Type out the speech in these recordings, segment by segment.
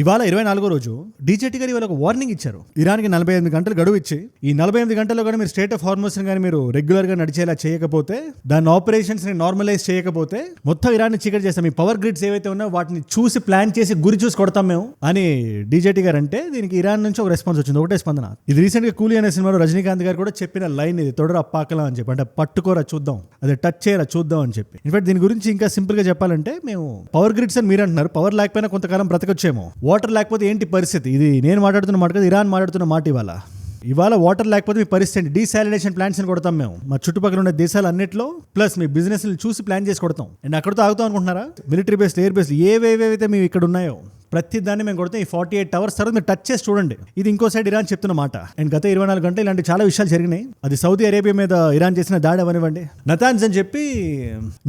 ఇవాళ 24వ రోజు డీజేటీ గారు ఇవాళ ఒక వార్నింగ్ ఇచ్చారు. ఇరాన్కి 48 గంటలు గడువు ఇచ్చి ఈ 48 గంటల్లో కానీ మీరు స్టేట్ ఆఫ్ హార్మోస్ కానీ మీరు రెగ్యులర్గా నడిచేలా చేయకపోతే, దాని ఆపరేషన్స్ని నార్మలైజ్ చేయకపోతే మొత్తం ఇరాన్ని చీకటి చేస్తాం. మీ పవర్ గ్రిడ్స్ ఏవైతే ఉన్నాయో వాటిని చూసి ప్లాన్ చేసి గురి చూసి కొడతాం మేము అని డీజేటీ గారు అంటే, దీనికి ఇరాన్ నుంచి ఒక రెస్పాన్స్ వచ్చింది, ఒకటే స్పందన. ఇది రీసెంట్గా కూలీ అనే సినిమాలో రజనీకాంత్ గారు కూడా చెప్పిన లైన్ ఇది, తొడర అప్పాకలా అని చెప్పి, అంటే పట్టుకోరా చూద్దాం, అదే టచ్ చేయరా చూద్దాం అని చెప్పి. ఇన్ఫాక్ట్ దీని గురించి ఇంకా సింపుల్గా చెప్పాలంటే, మేము పవర్ గ్రిడ్స్ అని మీరు అంటున్నారు, పవర్ లేకపోయినా కొంతకాలం బ్రతకొచ్చేమో, వాటర్ లేకపోతే ఏంటి పరిస్థితి? ఇది నేను మాట్లాడుతున్న మాట కదా, ఇరాన్ మాట్లాడుతున్న మాట. ఇవాళ వాటర్ లేకపోతే మీ పరిస్థితి డీసాలినేషన్ ప్లాంట్స్ అని కొడతాం మేము. మా చుట్టుపక్కల ఉన్న దేశాలు అన్నింటిలో ప్లస్ మీ బిజినెస్ చూసి ప్లాన్ చేసి కొడతాం. అండ్ అక్కడితో ఆగుతాం అనుకుంటున్నారా? మిలిటరీ బేస్, ఎయిర్ బేస్ ఏవేవైతే మేము ఇక్కడ ఉన్నాయో ప్రతి దాన్ని మేము కొడతాం. ఈ 48 hours తర్వాత మీరు టచ్ చేసి చూడండి. ఇది ఇంకో సైడ్ ఇరాన్ చెప్తున్న మాట. అండ్ గత 24 గంటలు ఇలాంటి చాలా విషయాలు జరిగినాయి. అది సౌదీ అరేబియా మీద ఇరాన్ చేసిన దాడి అవనివ్వండి, నతాన్స్ అని చెప్పి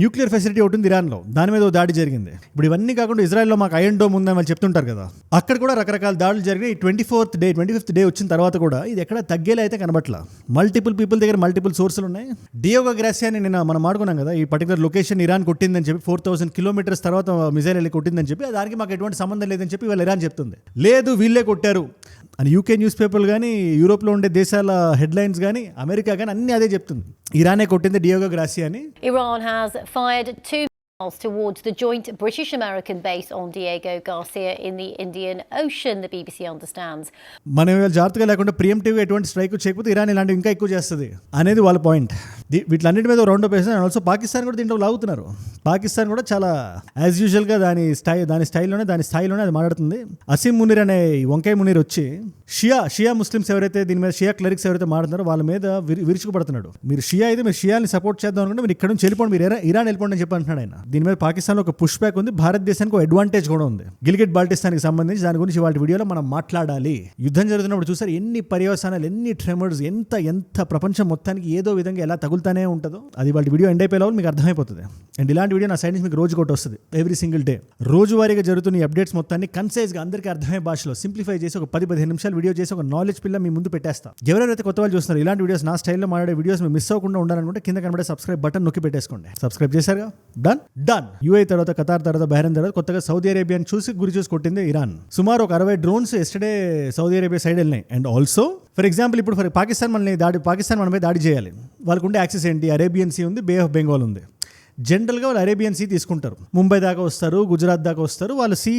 న్యూక్లియర్ ఫెసిలిటీ ఒకటి ఉంది ఇరాన్లో, దాని మీద దాడి జరిగింది. ఇప్పుడు ఇవన్నీ కాకుండా ఇజ్రాయెల్లో మాకు ఐరన్ డోమ్ ఉందని వాళ్ళు చెప్తుంటారు కదా, అక్కడ కూడా రకరకాల దాడులు జరిగినాయి. 25th డే వచ్చిన తర్వాత కూడా ఇది ఎక్కడ తగ్గేలా అయితే కనబట్ల. మల్టిపుల్ పీపుల్ దగ్గర మల్టిపుల్ సోర్సులు ఉన్నాయి. డియోగో గ్రాసియా అని నిన్న మనం ఆడుకున్నాం కదా, ఈ పర్టికులర్ లొకేషన్ ఇరాన్ కొట్టిందని చెప్పి 4000 kilometers తర్వాత మిజైల్ వెళ్ళి కొట్టిందని చెప్పి, దానికి మాకు ఎటువంటి సంబంధం లేదని చెప్పి వాళ్ళు ఇరాన్ చెప్తుంది. లేదు వీళ్ళే కొట్టారు అని యూకే న్యూస్ పేపర్లు కానీ, యూరోప్లో ఉండే దేశాల హెడ్లైన్స్ కానీ, అమెరికా కానీ అన్ని అదే చెప్తుంది, ఇరానే కొట్టింది డియోగో గ్రాసియా అని. Iran has fired 2 missiles towards the joint British-American base on Diego Garcia in the Indian Ocean, the BBC understands. మనం ఇవాళ జాగ్రత్తగా లేకుండా ప్రియంటివ్గా ఎటువంటి స్ట్రైక్ చేయకపోతే ఇరాన్ ఇలాంటివి ఇంకా ఎక్కువ చేస్తుంది అనేది వాళ్ళ పాయింట్. వీటిలన్నిటి మీద రౌండ్ అప్ వేస్తారు. ఆల్సో పాకిస్తాన్ కూడా దీంట్లో లాగుతున్నారు. పాకిస్తాన్ కూడా చాలా యాజ్ యూజువల్గా దాని స్థాయిలోనే అది మాట్లాడుతుంది. అసీం మునీర్ అనే వంకయ్య మునీర్ వచ్చి షియా ముస్లిమ్స్ ఎవరైతే దీని మీద, షియా క్లరిక్స్ ఎవరైతే మాట్లాడుతున్నారో వాళ్ళ మీద విరుచుకుపడుతున్నాడు. మీరు షియా అయితే మీరు షియాని సపోర్ట్ చేద్దాం అనుకుంటే మీరు ఇక్కడ నుంచి వెళ్ళిపోండి, మీరు ఇరాన్ వెళ్ళిపోండి అని చెప్పి అంటున్నాడు ఆయన. దీని మీద పాకిస్తాన్లో ఒక పుష్ బ్యాక్ ఉంది, భారతదేశానికి ఒక అడ్వాంటేజ్ కూడా ఉంది. గిల్గిట్ బాల్టిస్తాన్కి సంబంధించి దాని గురించి వాళ్ళ వీడియోలో మనం మాట్లాడాలి. యుద్ధం జరుగుతున్నప్పుడు చూసారు ఎన్ని పర్యవసానాలు, ఎన్ని ట్రెమర్స్, ఎంత ప్రపంచం మొత్తానికి ఏదో విధంగా ఎలా తగులుతానే ఉంటుందో. అది వాళ్ళ వీడియో ఎండ్ అయిపోయేలా మీకు అర్థమైపోతుంది. అండ్ ఇలాంటి వీడియో నా సైడ్ నుంచి మీకు రోజు ఒకటి వస్తుంది, ఎవ్రీ సింగిల్ డే. రోజువారీగా జరుగుతున్న ఈ అప్డేట్స్ మొత్తాన్ని కన్సైజ్గా అందరికీ అర్థమయ్యే భాషలో సింప్లిఫై చేసి ఒక 10-15 నిమిషాలు వీడియో చేసి ఒక నాలెడ్జ్ పిల్ల మీ ముందు పెట్టేస్తా. ఎవరైతే కొత్త వాళ్ళు చూస్తున్నారు ఇలాంటి వీడియోస్, నా స్టైల్లో మాట్లాడే వీడియోస్ మీరు మిస్ అవ్వకుండా ఉండాలనుకుంటే కింద కనబడే సబ్స్క్రైబ్ బటన్ నొక్కి పెట్టేసుకోండి. సబ్స్క్రైబ్ చేశారుగా, డన్. యూఏ తర్వాత ఖతార్ తర్వాత బహ్రెయిన్ తర్వాత కొత్తగా సౌదీ అరేబియాని గురి చూసి కొట్టింది ఇరాన్. సుమారు ఒక 60 drones yesterday Saudi Arabia side వెళ్ళినాయి. అండ్ ఆల్సో ఫర్ ఎగ్జాంపుల్ ఇప్పుడు పాకిస్తాన్ మనపై దాడి చేయాలి. వాళ్ళకు ఉండే యాక్సెస్ ఏంటి? అరేబియన్ సీ ఉంది, బే ఆఫ్ బెంగాల్ ఉంది. జనరల్గా వాళ్ళు అరేబియన్ సీ తీసుకుంటారు, ముంబై దాకా వస్తారు, గుజరాత్ దాకా వస్తారు, వాళ్ళు సీ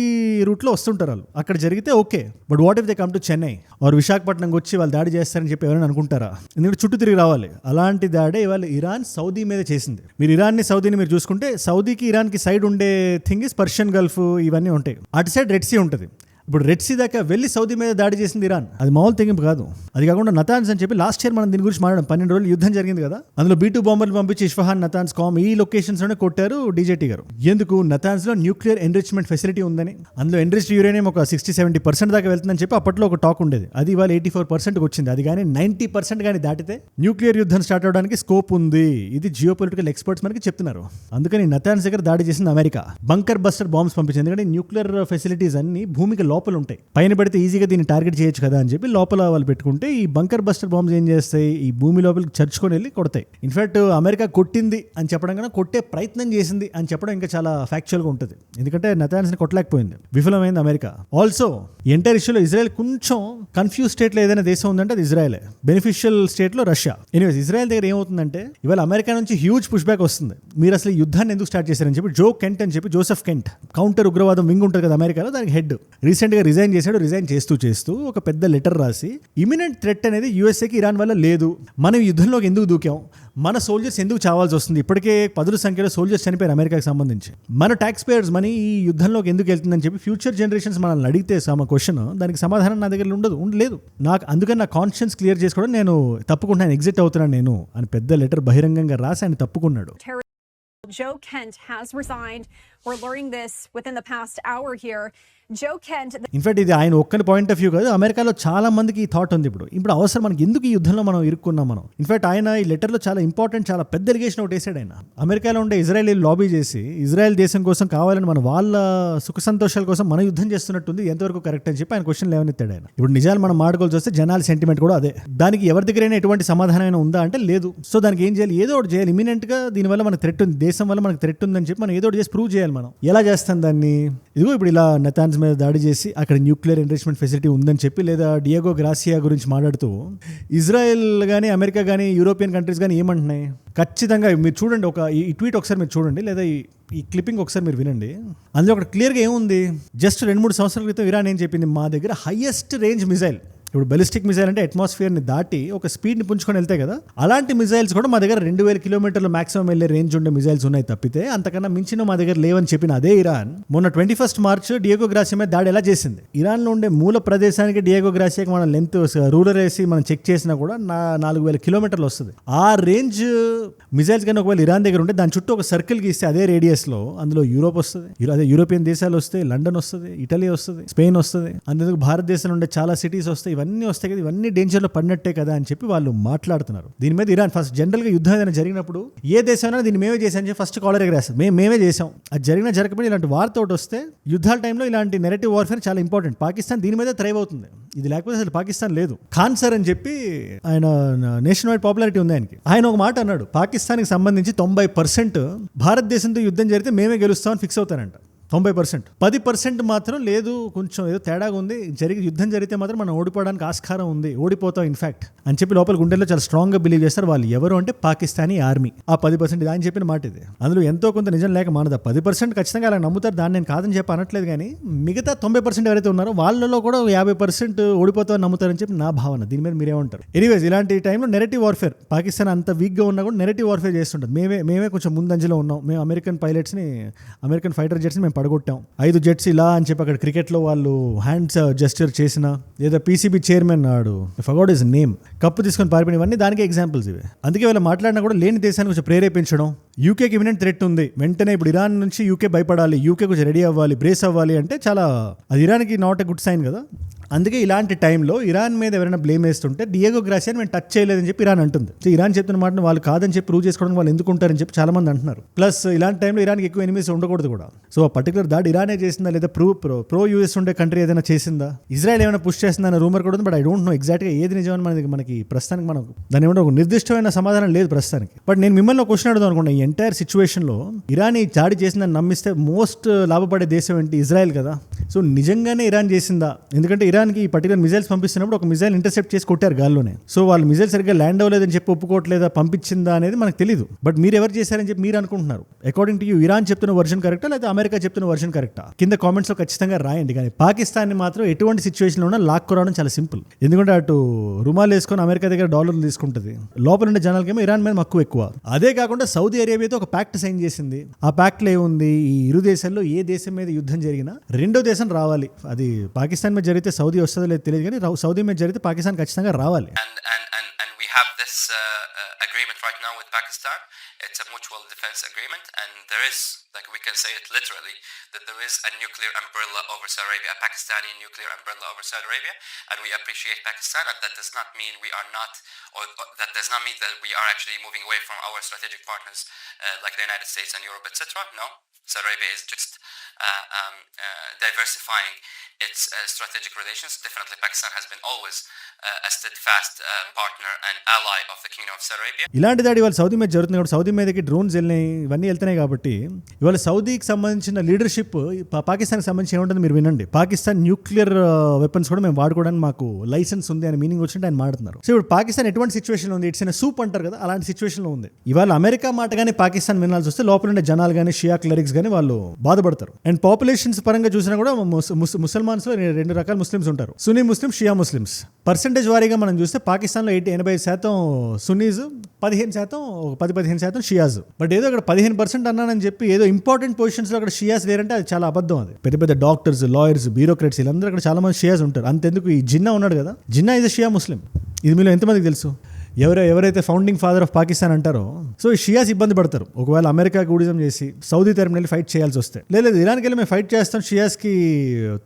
రూట్లో వస్తుంటారు. వాళ్ళు అక్కడ జరిగితే okay, but what if they come to Chennai or విశాఖపట్నంకి వచ్చి వాళ్ళు దాడి చేస్తారని చెప్పి ఎవరైనా అనుకుంటారా? ఎందుకంటే చుట్టూ తిరిగి రావాలి. అలాంటి దాడే ఇవాళ ఇరాన్ సౌదీ మీద చేసింది. మీరు ఇరాన్ని సౌదీని మీరు చూసుకుంటే, సౌదీకి ఇరాన్కి సైడ్ ఉండే థింగ్ ఇస్ పర్షియన్ గల్ఫ్, ఇవన్నీ ఉంటాయి. అటు సైడ్ రెడ్ సీ ఉంటుంది. ఇప్పుడు రెడ్ సీ దాకా వెళ్ళి సౌదీ మీద దాడి చేసింది ఇరాన్. అది మామూలు తెగింపు కాదు. అది కాకుండా నతాన్స్ అని చెప్పి లాస్ట్ ఇయర్ మనం దీని గురించి మాట్లాడడం, 12 రోజులు యుద్ధం జరిగింది కదా, అందులో B-2 బాంబర్లు పంపించి ఇస్ఫహాన్, నతాన్స్, కామ్ ఈ లొకేషన్స్ లోనే కొట్టారు డీజేటీ గారు. ఎందుకు? నతాన్స్ లో న్యూక్లియర్ ఎన్రిచ్మెంట్ ఫెసిలిటీ ఉందని, అందులో ఎన్రిచ్డ్ యూరేనియం ఒక 60-70% దాకా వెళ్తుందని చెప్పి అప్పట్లో ఒక టాక్ ఉండేది. అది ఇవాళ 84% వచ్చింది. అది కానీ 90% కానీ దాటితే న్యూక్లియర్ యుద్ధం స్టార్ట్ అవడానికి స్కోప్ ఉంది. ఇది జియో పొలిటికల్ ఎక్స్పర్ట్స్ మనకి చెప్తున్నారు. అందుకని నతాన్స్ దగ్గర దాడి చేసింది అమెరికా. బంకర్ బస్టర్ బాంబ్స్ పంపించింది. ఎందుకంటే న్యూక్లియర్ ఫెసిలిటీస్ అన్ని భూమికి లోపల ఉంటాయి, పైన పెడితే ఈజీగా దీన్ని టార్గెట్ చేయొచ్చు కదా అని చెప్పి లోపల వాళ్ళు పెట్టుకుంటే, ఈ బంకర్ బస్టర్ బాంబ్స్ ఏం చేస్తాయి? ఈ భూమి లోపలికి చర్చుకొని వెళ్ళి కొడతాయి. ఇన్ఫాక్ట్ అమెరికా కొట్టింది అని చెప్పడం కన్నా కొట్టే ప్రయత్నం చేసింది అని చెప్పడం ఇంకా చాలా ఫ్యాక్చువల్గా ఉంటుంది. ఎందుకంటే నతాన్స్ని కొట్టలేకపోయింది, విఫలమైంది అమెరికా. ఆల్సో ఎంటైర్ ఇష్యూలో ఇజ్రాయెల్ కొంచెం కన్ఫ్యూజ్ స్టేట్లో ఏదైనా దేశం ఉందంటే అది ఇజ్రాయెలే, బెనిఫిషియల్ స్టేట్లో రష్యా. ఎనీవేస్ ఇజ్రాయెల్ దగ్గర ఏమవుతుందంటే ఇవాళ అమెరికా నుంచి హ్యూజ్ పుష్ బ్యాక్ వస్తుంది. మీరు అసలు ఈ యుద్ధాన్ని ఎందుకు స్టార్ట్ చేశారని చెప్పి జోసెఫ్ కెంట్ కౌంటర్ ఉగ్రవాదం వింగ్ ఉంటుంది కదా అమెరికాలో, దానికి హెడ్ రీసెంట్గా రిజైన్ చేస్తూ ఒక పెద్ద లెటర్ రాసి, ఇమినెంట్ థ్రెట్ అనేది యూఎస్ఏకి ఇరాన్ వల్ల లేదు, మనం యుద్ధంలోకి ఎందుకు దూకాం, మన సోల్జర్స్ ఎందుకు చావాల్సి వస్తుంది, ఇప్పటికే 10 సంఖ్యలో సోల్జర్స్ చనిపోయారు అమెరికాకి సంబంధించి, మన ట్యాక్స్ పేయర్స్ మనీ ఈ యుద్ధంలోకి ఎందుకు వెళ్తుందని చెప్పి ఫ్యూచర్ జనరేషన్స్ మనల్ని అడిగితే క్వశ్చన్, దానికి సమాధానం నా దగ్గర లేదు. అందుకని నా కాన్షియన్స్ క్లియర్ చేసుకోవడం, నేను తప్పుకుంటున్నాను, ఎగ్జిట్ అవుతున్నాను నేను అని పెద్ద లెటర్ బహిరంగంగా రాసి ఆయన తప్పుకున్నాడు. Joe Kent has resigned. We're learning this within the past hour here. Joe Kent. In fact ఇది ఆయన ఒక్కని పాయింట్ ఆఫ్ వ్యూ కాదు, అమెరికాలో చాలా మందికి ఈ థాట్ ఉంది. ఇప్పుడు అవసరం మనకి, ఎందుకు ఈ యుద్ధంలో మనం ఇరుక్కున్నాం మనం. ఇన్ఫాక్ట్ ఆయన ఈ లెటర్లో చాలా ఇంపార్టెంట్, చాలా పెద్ద ఎలిగేషన్ ఒకటి వేసాడు ఆయన. అమెరికాలో ఉండే ఇజ్రాయెల్ లాబీ చేసి ఇజ్రాయెల్ దేశం కోసం కావాలని వాళ్ళ సుఖ సంతోషాల కోసం మన యుద్ధం చేస్తున్నట్టుంది, ఎంతవరకు కరెక్ట్ అని చెప్పి ఆయన క్వశ్చన్ లేవనెత్తాడు ఆయన. ఇప్పుడు నిజాలు మనం మాట్లాడుకోవాల్సి వస్తే జనాల సెంటిమెంట్ కూడా అదే. దానికి ఎవరి దగ్గరైనా ఎటువంటి సమాధానం ఉందా అంటే లేదు. సో దానికి ఏం చేయాలి? ఏదో ఒకటి చేయాలి. ఇమినెంట్ గా దీనివల్ల మనకు థ్రెట్ ఉంది, దేశం వల్ల మనకు థ్రెట్ ఉందని చెప్పి మనం ఏదో ఒకటి చేసి ప్రూవ్ చేయాలి. మనం ఎలా చేస్తాం దాన్ని? ఇదిగో ఇప్పుడు ఇలా నతాన్స్ ఇరాన్స్ మీద దాడి చేసి అక్కడ న్యూక్లియర్ ఎన్రిచ్మెంట్ ఫెసిలిటీ ఉందని చెప్పి, లేదా డియాగో గ్రాసియా గురించి మాట్లాడుతూ ఇజ్రాయెల్ కానీ అమెరికా కానీ యూరోపియన్ కంట్రీస్ కానీ ఏమంటున్నాయి? ఖచ్చితంగా మీరు చూడండి, ఈ ట్వీట్ ఒకసారి మీరు చూడండి, లేదా ఈ క్లిప్పింగ్ ఒకసారి మీరు వినండి. అందులో ఒకటి క్లియర్గా ఏముంది, జస్ట్ 2-3 సంవత్సరాల క్రితం ఇరాన్ ఏం చెప్పింది, మా దగ్గర హైయెస్ట్ రేంజ్ మిజైల్, ఇప్పుడు బలిస్టిక్ మిజైల్ అంటే అట్మాస్ఫియర్ని దాటి ఒక స్పీడ్ని పుంజుకొని వెళ్తాయి కదా, అలాంటి మిజైల్స్ కూడా మా దగ్గర 2000 కిలోమీటర్లు మాక్సిమం వెళ్ళే రేంజ్ ఉండే మిజైల్స్ ఉన్నాయి తప్పితే అంతకన్నా మించిన మా దగ్గర లేవని చెప్పిన అదే ఇరాన్ మొన్న 21 మార్చ్ డియాగో గ్రాసియా మీద దాడి ఎలా చేసింది? ఇరాన్లో ఉండే మూల ప్రదేశానికి డియాగో గ్రాసియాకి మన లెంత్ రూలర్ వేసి మనం చెక్ చేసినా కూడా 4000 కిలోమీటర్లు వస్తుంది. ఆ రేంజ్ మిజైల్స్ కానీ ఒకవేళ ఇరాన్ దగ్గర ఉంటే దాని చుట్టూ ఒక సర్కిల్ గీస్తే అదే రేడియస్లో అందులో యూరోప్ వస్తుంది, అదే యూరోపియన్ దేశాలు వస్తాయి, లండన్ వస్తుంది, ఇటలీ వస్తుంది, స్పెయిన్ వస్తుంది, అందుకు భారతదేశంలో ఉండే చాలా సిటీస్ వస్తాయి, ఇవన్నీ వస్తాయి కదా, ఇవన్నీ డేంజర్లో పడినట్టే కదా అని చెప్పి వాళ్ళు మాట్లాడుతున్నారు. దీని మీద ఇరాన్ ఫస్ట్ జనరల్గా యుద్ధం ఏదైనా జరిగినప్పుడు ఏ దేశమైనా దీన్ని మేమే చేసామని చెప్పి ఫస్ట్ కాలర్ ఎగరేస్తుంది, మేమే చేసాం. అది జరిగినా జరగకపోయినా ఇలాంటి వార్త ఒకటి వస్తే యుద్ధాల టైంలో ఇలాంటి నెరేటివ్ వార్ఫేర్ చాలా ఇంపార్టెంట్. పాకిస్తాన్ దీని మీద థ్రైవ్ అవుతుంది, ఇది లేకపోతే అసలు పాకిస్తాన్ లేదు. ఖాన్ సర్ అని చెప్పి ఆయన నేషన్ వైడ్ పాపులారిటీ ఉంది ఆయనకి. ఆయన ఒక మాట అన్నాడు, పాకిస్తాన్కి సంబంధించి 90% భారతదేశంతో యుద్ధం జరిగితే మేమే గెలుస్తామని ఫిక్స్ అవుతారంట. 90%, 10% మాత్రం లేదు, కొంచెం ఏదో తేడాగా ఉంది, యుద్ధం జరిగితే మాత్రం మనం ఓడిపోవడానికి ఆస్కారం ఉంది, ఓడిపోతాం ఇన్ఫాక్ట్ అని చెప్పి లోపల గుండెల్లో చాలా స్ట్రాంగ్గా బిలీవ్ చేస్తారు. వాళ్ళు ఎవరు అంటే పాకిస్తానీ ఆర్మీ. ఆ 10% ఇది ఆయన చెప్పిన మాట ఇది. అందులో ఎంతో కొంత నిజం లేక మానదా. 10% ఖచ్చితంగా అలా నమ్ముతారు, దాన్ని నేను కాదని చెప్పి అనట్లేదు. కానీ మిగతా 90% ఎవరైతే ఉన్నారో వాళ్ళలో కూడా 50% ఓడిపోతామని నమ్ముతారని చెప్పి నా భావన. దీని మీద మీరేమంటారు? ఎనీవేస్, ఇలాంటి టైంలో నెరేటివ్ వార్ఫేర్, పాకిస్తాన్ అంత వీక్గా ఉన్నా కూడా నెరేటివ్ వార్ఫేర్ చేస్తుంటుంది. మేమే కొంచెం ముందంజలో ఉన్నాం, మేము అమెరికన్ పైలట్స్ని, అమెరికన్ ఫైటర్ జెట్స్ని మేము పడగొట్టాం, 5 జెట్స్ ఇలా అని చెప్పి అక్కడ క్రికెట్లో వాళ్ళు హ్యాండ్స్ జెస్చర్ చేసిన, లేదా పీసీబీ చైర్మన్ నాడు ఫర్గాట్ హిస్ నేమ్ కప్పు తీసుకొని పారిపోయిన, ఇవన్నీ దానికి ఎగ్జాంపుల్స్ ఇవి. అందుకే వీళ్ళు మాట్లాడినా కూడా లేని దేశాన్ని కొంచెం ప్రేరేపించడం. యూకేకి ఇమినెంట్ థ్రెట్ ఉంది, వెంటనే ఇప్పుడు ఇరాన్ నుంచి యూకే భయపడాలి, యూకే కొంచెం రెడీ అవ్వాలి, బ్రేస్ అవ్వాలి అంటే చాలా, అది ఇరాన్కి నాట్ ఎ గుడ్ సైన్ కదా. అందుకే ఇలాంటి టైంలో ఇరాన్ మీద ఎవరైనా బ్లేమ్ వేస్తుంటే డియాగో గ్రాసియాని మేము టచ్ చేయలేదని చెప్పి ఇరాన్ అంటుంది. ఇరాన్ చెప్తున్న మాటను వాళ్ళు కాదని చెప్పి ప్రూవ్ చేసుకోవడానికి వాళ్ళు ఎందుకు ఉంటారని చెప్పి చాలా మంది అంటున్నారు. ప్లస్ ఇలాంటి టైంలో ఇరాన్కి ఎక్కువ ఎనిమీస్ ఉండకూడదు కూడా. సో ఆ పర్టికులర్ దాడి ఇరానే చేసిందా, లేదా ప్రో యూఎస్ ఉండే కంట్రీ ఏదైనా చేసిందా, ఇజ్రాయెల్ ఏమైనా పుష్ చేసిందా అనే రూమర్ కూడా ఉంది. బట్ ఐ డోంట్ నో ఎగ్జాక్ట్గా ఏది నిజమని మనకి ప్రస్తుతానికి మనకు దాని ఏమంటే ఒక నిర్దిష్టమైన సమాధానం లేదు ప్రస్తుతానికి. బట్ నేను మిమ్మల్ని ఒక క్వశ్చన్ అడుగుదాం అనుకున్నా, ఈ ఎంటైర్ సిచ్యువేషన్లో ఇరాన్ ఈ దాడి చేసిందని నమ్మిస్తే మోస్ట్ లాభపడే దేశం ఏంటి? ఇజ్రాయెల్ కదా. సో నిజంగానే ఇరాన్ చేసిందా? ఎందుకంటే ఇరాన్కి ఈ పర్టికులర్ మిజైల్స్ పంపిస్తున్నప్పుడు ఒక మిజైల్ ఇంటర్సెప్ట్ చేసి కొట్టారు గాల్లోనే. సో వాళ్ళు మిజైల్ సరిగ్గా ల్యాండ్ అవ్వలేదని చెప్పి ఒప్పుకోవట్లేదా, పంపించిందా అనేది మనకు తెలియదు. బట్ మీరు ఎవరు చేశారని చెప్పి మీరు అనుకుంటున్నారు. అకార్డింగ్ టు యూ ఇరాన్ చెప్తున్న వర్షన్ కరెక్టా, లేదా అమెరికా చెప్తున్న వర్షన్ కరెక్టా? కింద కామెంట్స్లో ఖచ్చితంగా రాయండి. కానీ పాకిస్తాన్ని మాత్రం ఎటువంటి సిచ్యువేషన్లో ఉన్నా లాక్కురావడం చాలా సింపుల్. ఎందుకంటే అటు రుమాలు వేసుకొని అమెరికా దగ్గర డాలర్లు తీసుకుంటుంది, లోపల ఉండే జనాలకేమో ఇరాన్ మీద మక్కువ ఎక్కువ. అదే కాకుండా సౌదీ అరేబియాతో ఒక ప్యాక్ట్ సైన్ చేసింది. ఆ ప్యాక్ట్లో ఏముంది, ఈ ఇరు దేశాల్లో ఏ దేశం మీద యుద్ధం జరిగినా రెండో దేశం రావాలి. అది పాకిస్తాన్ మీద జరిగితే సౌదీ వస్తుందో లేదు తెలియదు, కానీ సౌదీ మీద జరిగితే పాకిస్తాన్ ఖచ్చితంగా రావాలి. And we have this agreement right now with Pakistan. It's a mutual defense agreement, and there is, like we can say it literally, that there is a nuclear umbrella over Saudi Arabia, a Pakistani nuclear umbrella over Saudi Arabia, and we appreciate Pakistan. And that does not mean we are not, or that does not mean that we are actually moving away from our strategic partners like the United States and Europe, etc. No, Saudi Arabia is just diversifying its strategic relations. Definitely, Pakistan has been always a steadfast partner and ally of the Kingdom of Saudi Arabia. ఇలాంటి దాడి ఇవాళ Saudi మీద జరుగుతుంది కాబట్టి, Saudi మీదకి drones వెళ్ళినాయి, ఇవన్నీ వెళ్తున్నాయి కాబట్టి ఇవాళ సౌదీకి సంబంధించిన లీడర్షిప్ పాకిస్తాన్కి సంబంధించి ఏముంటుంది మీరు వినండి. పాకిస్తాన్ న్యూక్లియర్ వెపన్స్ కూడా మేము వాడుకోవడానికి మాకు లైసెన్స్ ఉంది అని మీనింగ్ వచ్చినట్టు ఆయన మాట్లాడుతున్నారు. సో ఇప్పుడు పాకిస్తాన్ ఎటువంటి సిచ్యువేషన్ ఉంది, ఇట్స్ ఇన్ సూప్ అంటారు కదా, అలాంటి సిచ్యువేషన్లో ఉంది. ఇవాళ అమెరికా మాట కానీ పాకిస్తాన్ వినాల్సి వస్తే లోపల ఉండే జనాలు కానీ షియా క్లరిక్స్ కానీ వాళ్ళు బాధపడతారు. అండ్ పాపులేషన్స్ పరంగా చూసినా కూడా ముసల్మాన్స్లో 2 రకాల ముస్లిమ్స్ ఉంటారు, సున్నీ ముస్లిం, షియా ముస్లిమ్స్. పర్సెంటేజ్ వారీగా మనం చూస్తే పాకిస్తాన్లో 85% సున్నీస్, 10% షియాస్. బట్ ఏదో అక్కడ 15% అన్నానని చెప్పి ఏదో ఇంపార్టెంట్ పొజిషన్స్లో అక్కడ షియాస్ లేరంటే అది చాలా అబద్ధం. అది పెద్ద పెద్ద డాక్టర్స్, లాయర్స్, బ్యూరోక్రాట్స్ వీళ్ళందరూ అక్కడ చాలా మంది షియాస్ ఉంటారు. అంతెందుకు ఈ జిన్నా ఉన్నాడు కదా, జిన్నా ఇస్ షియా ముస్లిం. ఇది మీలో ఎంతమందికి తెలుసు? ఎవరైతే ఫౌండింగ్ ఫాదర్ ఆఫ్ పాకిస్తాన్ అంటారో, సో ఈ షియాస్ ఇబ్బంది పడతారు ఒకవేళ అమెరికా గూడిజం చేసి సౌదీ తరపున వెళ్ళి ఫైట్ చేయాల్సి వస్తే. లేదు ఇరాన్కి వెళ్ళి మేము ఫైట్ చేస్తాం, షియాస్కి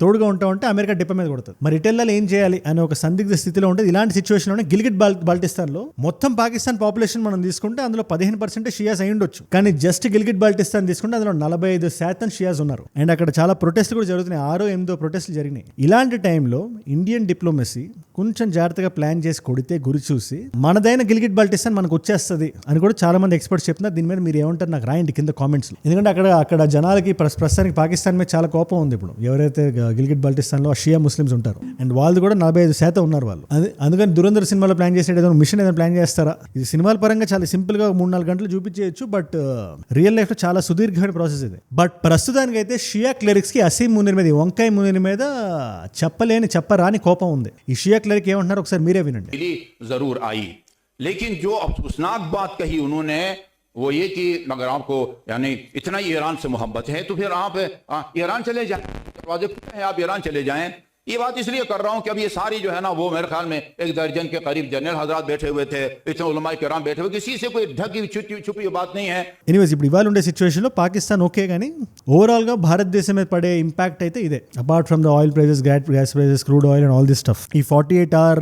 తోడుగా ఉంటామంటే అమెరికా డిప్ప మీద కొడుతుంది. మరి ఇటెల్లాలు ఏం చేయాలి అనే ఒక సందిగ్ధ స్థితిలో ఉంటుంది. ఇలాంటి సిచ్యువేషన్లోనే గిల్గిట్ బాల్టిస్తాన్లో మొత్తం పాకిస్తాన్ పాపులేషన్ మనం తీసుకుంటే అందులో 15% షియాస్ అయి ఉండొచ్చు. కానీ జస్ట్ గిల్గిట్ బాల్టిస్తాన్ తీసుకుంటే అందులో 45% షియాస్ ఉన్నారు. అండ్ అక్కడ చాలా ప్రొటెస్ట్లు కూడా జరుగుతున్నాయి, 6-8 ప్రొటెస్ట్లు జరిగినాయి. ఇలాంటి టైంలో ఇండియన్ డిప్లొమసీ కొంచెం జాగ్రత్తగా ప్లాన్ చేసి కొడితే గురి చూసి మన మనదైన గిల్గిట్ బాల్టిస్తాన్ మనకు వచ్చేస్తుంది అని కూడా చాలా మంది ఎక్స్పర్ట్స్ చెప్తున్నారు. దీని మీద మీరు ఏమంటారు నాకు రాయండి కింద కామెంట్స్. ఎందుకంటే అక్కడ జనాలకి ప్రస్తుతానికి పాకిస్తాన్ మీద చాలా కోపం ఉంది. ఇప్పుడు ఎవరైతే గిల్గిట్ బాల్టిస్తాన్లో షియా ముస్లిమ్స్ ఉంటారు అండ్ వాళ్ళు కూడా 45% ఉన్నారు వాళ్ళు. అందుకని దురంధర్ సినిమాలో ప్లాన్ చేసే ఏదైనా మిషన్ ఏదైనా ప్లాన్ చేస్తారా? ఇది సినిమాల పరంగా చాలా సింపుల్ గా 3-4 గంటలు చూపించేయచ్చు, బట్ రియల్ లైఫ్ లో చాలా సుదీర్ఘమైన ప్రాసెస్ ఇది. బట్ ప్రస్తుతానికి అయితే షియా క్లెరిక్స్ కి అసీం మునీర్ మీద, వంకాయ మునీర్ మీద చెప్పరాని కోపం ఉంది. ఈ షియా క్లెరిక్ ఏమంటున్నారు ఒకసారి మీరే వినండి. जरूर आई, लेकिन जो अफसोसनाक बात कही उन्होंने वो ये कि अगर आपको यानी इतना ही ईरान से मोहब्बत है तो फिर आप ईरान चले जाएं, दरवाजे खुले हैं, आप ईरान चले जाएं. ये बात इसलिए कर रहा हूं कि अब ये सारी जो है ना वो मेरे ख्याल में 1 दर्जन के करीब जनरल हजरात बैठे हुए थे, इतने उलमा किराम बैठे हुए, किसी से कोई ढकी छुपी बात नहीं है. ఎనీవేస్ ఇప్పుడు ఇవాళ ఉండే సిచ్యువేషన్ లో పాకిస్తాన్ ఓకే, కానీ ఓవరాల్ గా భారతదేశం మీద పడే ఇంపాక్ట్ అయితే ఇదే. Apart from the oil prices, gas prices, crude oil and all this stuff. ఈ 48 అవర్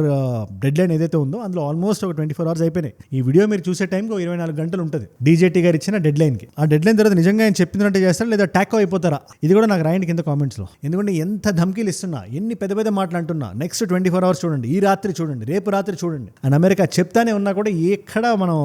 డెడ్ లైన్ ఏదైతే ఉందో అందులో ఆల్మోస్ట్ ఒక 24 అవర్స్ అయిపోయినాయి. ఈ వీడియో మీరు చూసే టైంకి 24 గంటలు ఉంటుంది డీజేటీ గారు ఇచ్చిన డెడ్ లైన్ కి. ఆ డెడ్ లైన్ తర్వాత నిజంగా ఆయన చెప్పినట్టు చేస్తారా లేదా టాకో అయిపోతారా? ఇది కూడా నాకు రాయండి కింద కామెంట్స్ లో. ఎందుకంటే ఎంత ధమ్కీలు ఇస్తున్నా, ఎన్ని పెద్ద పెద్ద మాటలు అంటున్నా, నెక్స్ట్ 24 అవర్స్ చూడండి, ఈ రాత్రి చూడండి, రేపు రాత్రి చూడండి అని అమెరికా చెప్తానే ఉన్నా కూడా ఎక్కడ మనం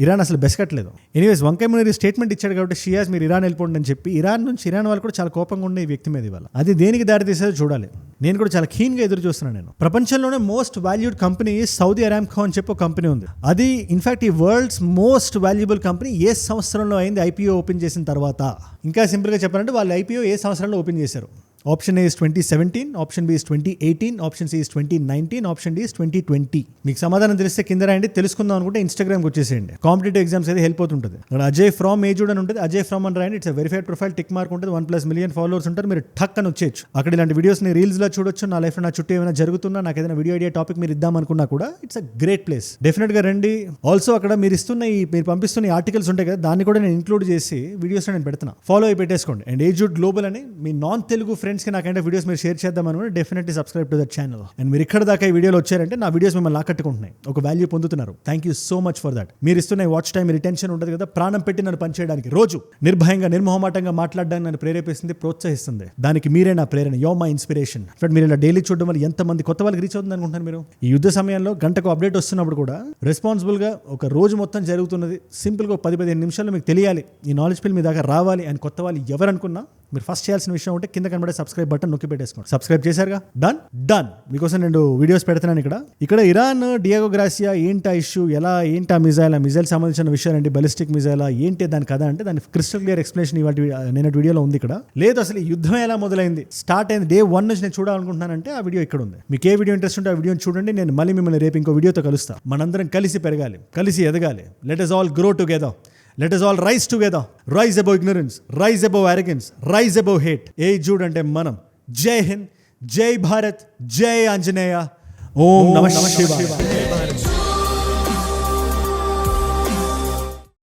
ఇరాన్ అసలు బెసకట్లేదు. ఎనీవేస్ వంకాయ మునీర్ స్టేట్మెంట్ ఇచ్చాడు కాబట్టి షియాస్ మీరు ఇరాన్ వెళ్ళిపోండి అని చెప్పి ఇరాన్ వాళ్ళు కూడా చాలా కోపంగా ఉండే ఈ వ్యక్తి మీద ఇవాళ. అది దేనికి దారి తీసేదో చూడాలి. నేను కూడా చాలా కీన్ గా ఎదురు చూస్తున్నాను. నేను ప్రపంచంలోనే most valued company Saudi Aramco అని చెప్పి ఒక కంపెనీ ఉంది. అది ఇన్ఫాక్ట్ ఈ వరల్డ్స్ మోస్ట్ వాల్యుబుల్ కంపెనీ ఏ సంవత్సరంలో అయింది ఐపీఓ ఓపెన్ చేసిన తర్వాత? ఇంకా సింపుల్ గా చెప్పాలంటే వాళ్ళు ఐపీఓ ఏ సంవత్సరంలో ఓపెన్ చేశారు? Option A is 2017, option B is 2018, option C is 2019, option D is 2020. మీకు సమాధానం తెలిస్తే కింద రాయండి. తెలుసుకుందాం అనుకుంటే ఇన్స్టాగ్రామ్కి వచ్చేసేయండి. కాంపిటేటివ్ ఎగ్జామ్స్ అయితే హెల్ప్ అవుతుంటుంది. అక్కడ అజయ్ ఫ్రమ్ ఏజుడ్ అని ఉంటుంది, అజయ్ ఫ్రమ్ అని రాయండి. It's verified profile, tick mark ఉంటుంది, 1+ మిలియన్ ఫాలోవర్స్ ఉంటారు. మీరు టక్ అని వచ్చేయచ్చు. అక్కడ ఇలాంటి వీడియోస్ని రీల్స్లో చూడొచ్చు. నా లైఫ్లో నా చుట్టూ ఏమైనా జరుగుతున్నా, నాకు ఏదైనా వీడియో ఐడియా టాపిక్ మీరు ఇద్దామనుకున్నా కూడా ఇట్స్ అ గ్రేట్ ప్లేస్. డెఫినెట్గా రండి. ఆల్సో అక్కడ మీరు పంపిస్తున్న ఆర్టికల్స్ ఉంటాయి కదా, దాన్ని కూడా నేను ఇంక్లూడ్ చేసి వీడియోస్లో నేను పెడుతున్నా. ఫాలో అయి పెట్టేసుకోండి. అండ్ ఏజుడ్ గ్లోబల్ అని మీ నాన్ తెలుగు ఫ్రెండ్స్కి నాకంటే వీడియోస్ మీరు షేర్ చేద్దాం అనుకుంటే definitely subscribe to that channel. And మీరు ఇక్కడ దాకా ఈ వీడియోలో వచ్చారంటే నా వీడియోస్ మిమ్మల్ని ఆకట్టుకుంటున్నాయి, ఒక వాల్యూ పొందుతున్నారు. Thank you so much for that. మీరు ఇస్తున్న వాచ్ టైం, రిటెన్షన్ ఉంటుంది కదా, ప్రాణం పెట్టి నన్ను పనిచేయడానికి, రోజు నిర్భయంగా నిర్మోహమాటంగా మాట్లాడడానికి నన్ను ప్రేరేపిస్తుంది, ప్రోత్సహిస్తుంది. దానికి మీరే నా ప్రేరణ, యో మై ఇన్స్పిరేషన్. బట్ మీరు ఇలా డైలీ చూడడం వల్ల ఎంతమంది కొత్త వాళ్ళకి రీచ్ అవుతుంది అనుకుంటున్నారు మీరు? ఈ యుద్ధ సమయంలో గంటకు అప్డేట్ వస్తున్నప్పుడు కూడా రెస్పాన్సిబుల్గా ఒక రోజు మొత్తం జరుగుతున్నది సింపుల్గా 10-15 నిమిషాల్లో మీకు తెలియాలి, ఈ నాలెడ్జ్ ఫీల్ మీ దాకా రావాలి అని కొత్త వాళ్ళు ఎవరు అనుకున్నా మీరు ఫస్ట్ చేయాల్సిన విషయం ఉంటే కింద కనబడే సబ్స్క్రైబ్ బటన్ నొక్కి పెట్టేసుకోండి. సబ్స్క్రైబ్ చేశారుగా, డన్. మీకోసం నేను వీడియోస్ పెడుతున్నాను. ఇక్కడ ఇరాన్ డియాగో గ్రాసియా ఏంటి ఇష్యూ, ఏంటి ఆ మిజైల్ సంబంధించిన విషయాలండి, బలిస్టిక్ మిజైలా ఏంటి దాని కథ అంటే దాని క్రిస్టల్ క్లియర్ ఎక్స్ప్లెనేషన్ నేను వీడియోలో ఉంది. ఇక్కడ లేదు అసలు ఈ యుద్ధం ఎలా మొదలైంది, స్టార్ట్ అయింది, డే 1 నుంచి నేను చూడాలనుకుంటున్నానంటే ఆ వీడియో ఇక్కడ ఉంది. మీకు ఏ వీడియో ఇంట్రెస్ట్ ఉంటే ఆ వీడియోని చూడండి. నేను మళ్ళీ మిమ్మల్ని రేపు ఇంకో వీడియోతో కలుస్తా. మనందరం కలిసి పెరగాలి, కలిసి ఎదగాలి. Let us all grow together. Let us all rise together. Rise above ignorance. Rise above arrogance. Rise above hate. ఏజుడ్ అంటే మనం. జై హింద్, జై భారత్, జై ఆంజనేయ. ఓం నమః శివాయ.